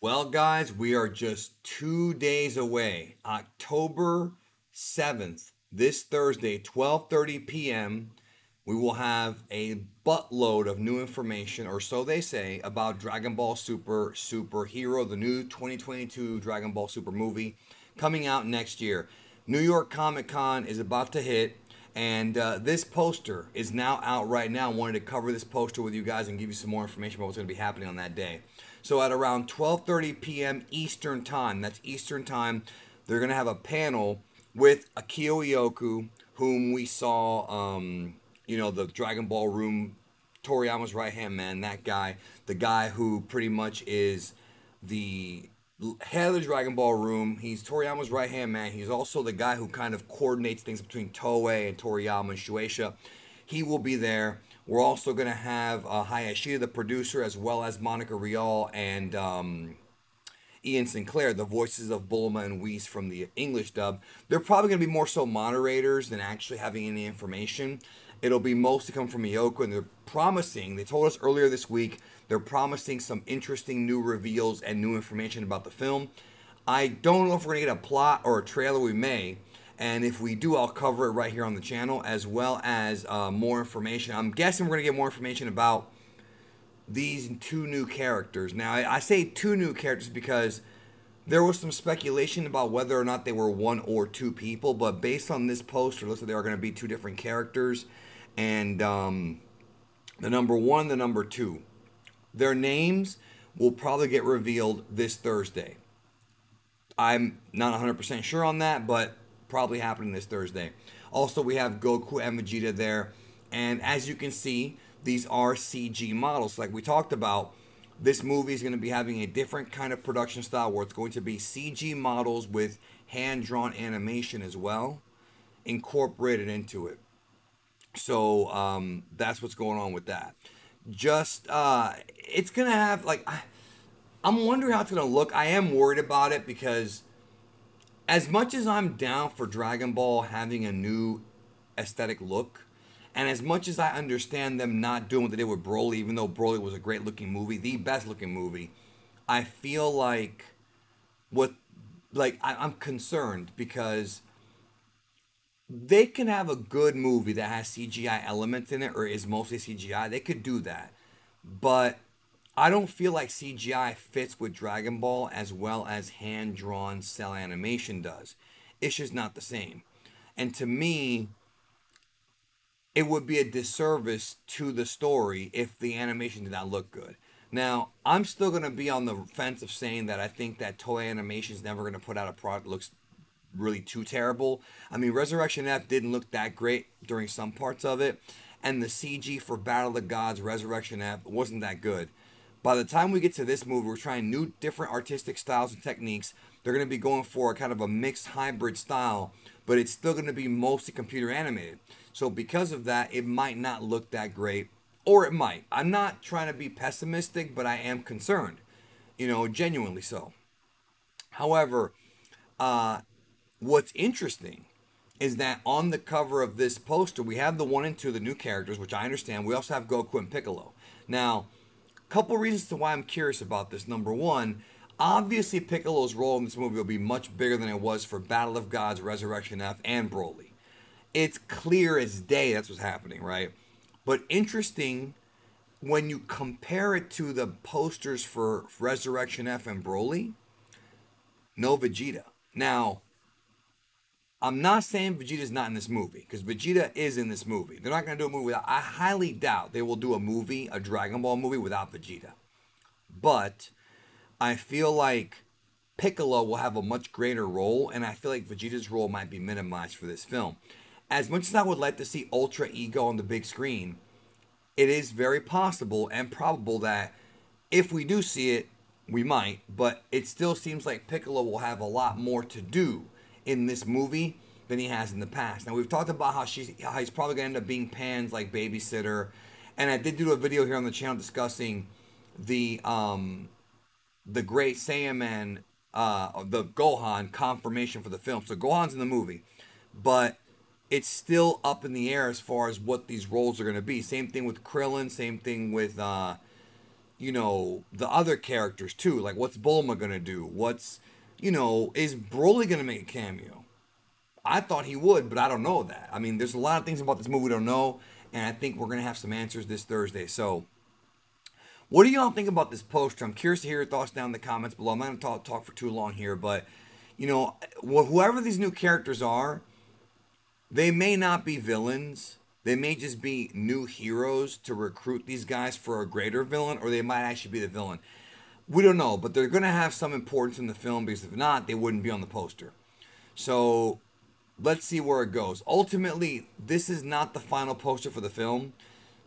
Well, guys, we are just 2 days away. October 7th, this Thursday, 12:30 p.m., we will have a buttload of new information, or so they say, about Dragon Ball Super Hero, the new 2022 Dragon Ball Super movie coming out next year. New York Comic Con is about to hit, and this poster is now out right now. I wanted to cover this poster with you guys and give you some more information about what's going to be happening on that day. So at around 12:30 p.m. Eastern Time, that's Eastern Time, they're going to have a panel with Akio Ioku, whom we saw, the Dragon Ball Room, Toriyama's right hand man, that guy, the guy who pretty much is the head of the Dragon Ball Room. He's Toriyama's right hand man. He's also the guy who kind of coordinates things between Toei and Toriyama and Shueisha. He will be there. We're also going to have Hayashida, the producer, as well as Monica Rial and Ian Sinclair, the voices of Bulma and Whis from the English dub. They're probably going to be more so moderators than actually having any information. It'll be mostly come from Miyoko, and they're promising, they told us earlier this week, they're promising some interesting new reveals and new information about the film. I don't know if we're going to get a plot or a trailer. We may. And if we do, I'll cover it right here on the channel, as well as more information. I'm guessing we're going to get more information about these two new characters. Now, I say two new characters because there was some speculation about whether or not they were one or two people, but based on this poster, it looks like they are going to be two different characters. And the number one, the number two. Their names will probably get revealed this Thursday. I'm not 100% sure on that, but probably happening this Thursday. Also, we have Goku and Vegeta there. And as you can see, these are CG models. Like we talked about, this movie is going to be having a different kind of production style where it's going to be CG models with hand-drawn animation as well incorporated into it. So that's what's going on with that. Just it's gonna have I'm wondering how it's gonna look. I am worried about it because as much as I'm down for Dragon Ball having a new aesthetic look, and as much as I understand them not doing what they did with Broly, even though Broly was a great looking movie, the best looking movie, I feel like what I'm concerned because they can have a good movie that has CGI elements in it or is mostly CGI. They could do that. But I don't feel like CGI fits with Dragon Ball as well as hand drawn cell animation does. It's just not the same. And to me, it would be a disservice to the story if the animation did not look good. Now, I'm still going to be on the fence of saying that I think that Toei Animation is never going to put out a product that looks really too terrible. I mean, Resurrection F didn't look that great during some parts of it, and the CG for Battle of the Gods Resurrection F wasn't that good. By the time we get to this movie, we're trying new, different artistic styles and techniques. They're going to be going for a kind of a mixed hybrid style, but it's still going to be mostly computer animated. So because of that, it might not look that great, or it might. I'm not trying to be pessimistic, but I am concerned, genuinely so. However, uh, what's interesting is that on the cover of this poster, we have the one and two, the new characters, which I understand. We also have Goku and Piccolo. Now, a couple reasons to why I'm curious about this. Number one, obviously Piccolo's role in this movie will be much bigger than it was for Battle of Gods, Resurrection F, and Broly. It's clear as day that's what's happening, right? But interesting when you compare it to the posters for Resurrection F and Broly, no Vegeta. Now, I'm not saying Vegeta's not in this movie because Vegeta is in this movie. They're not going to do a movie without. I highly doubt they will do a movie, a Dragon Ball movie without Vegeta. But I feel like Piccolo will have a much greater role, and I feel like Vegeta's role might be minimized for this film. As much as I would like to see Ultra Ego on the big screen, it is very possible and probable that if we do see it, we might, but it still seems like Piccolo will have a lot more to do in this movie than he has in the past. Now we've talked about how he's probably gonna end up being Pan's like babysitter, and I did do a video here on the channel discussing the Great Saiyaman, the Gohan confirmation for the film. So Gohan's in the movie, but it's still up in the air as far as what these roles are going to be. Same thing with Krillin. Same thing with you know, the other characters too. Like, what's Bulma gonna do? What's, you know, is Broly gonna make a cameo? I thought he would, but I don't know that. I mean, there's a lot of things about this movie we don't know, and I think we're gonna have some answers this Thursday. So, what do y'all think about this poster? I'm curious to hear your thoughts down in the comments below. I'm not gonna talk for too long here, but you know, whoever these new characters are, they may not be villains. They may just be new heroes to recruit these guys for a greater villain, or they might actually be the villain. We don't know, but they're going to have some importance in the film, because if not, they wouldn't be on the poster. So let's see where it goes. Ultimately, this is not the final poster for the film.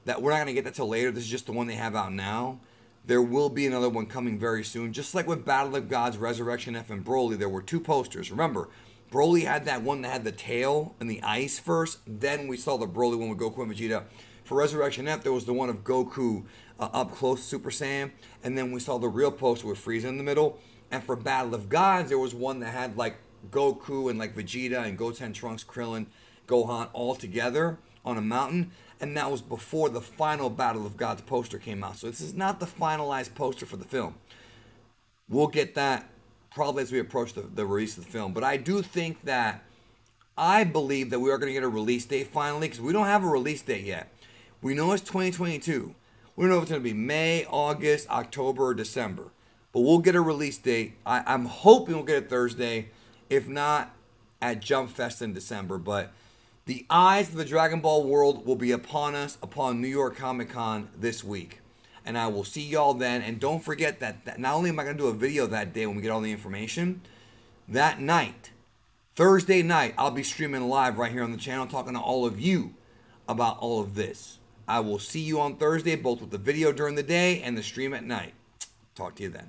That we're not going to get that till later. This is just the one they have out now. There will be another one coming very soon. Just like with Battle of Gods, Resurrection F, and Broly, there were 2 posters. Remember, Broly had that one that had the tail and the ice first. Then we saw the Broly one with Goku and Vegeta. For Resurrection F, there was the one of Goku up close, Super Saiyan. And then we saw the real poster with Frieza in the middle. And for Battle of Gods, there was one that had like Goku and like Vegeta and Goten, Trunks, Krillin, Gohan all together on a mountain. And that was before the final Battle of Gods poster came out. So this is not the finalized poster for the film. We'll get that probably as we approach the release of the film. But I do think that, I believe that we are going to get a release date finally, because we don't have a release date yet. We know it's 2022. We don't know if it's going to be May, August, October, or December. But we'll get a release date. I'm hoping we'll get it Thursday. If not, at Jump Fest in December. But the eyes of the Dragon Ball world will be upon us, upon New York Comic Con this week. And I will see y'all then. And don't forget that not only am I going to do a video that day when we get all the information, that night, Thursday night, I'll be streaming live right here on the channel, talking to all of you about all of this. I will see you on Thursday, both with the video during the day and the stream at night. Talk to you then.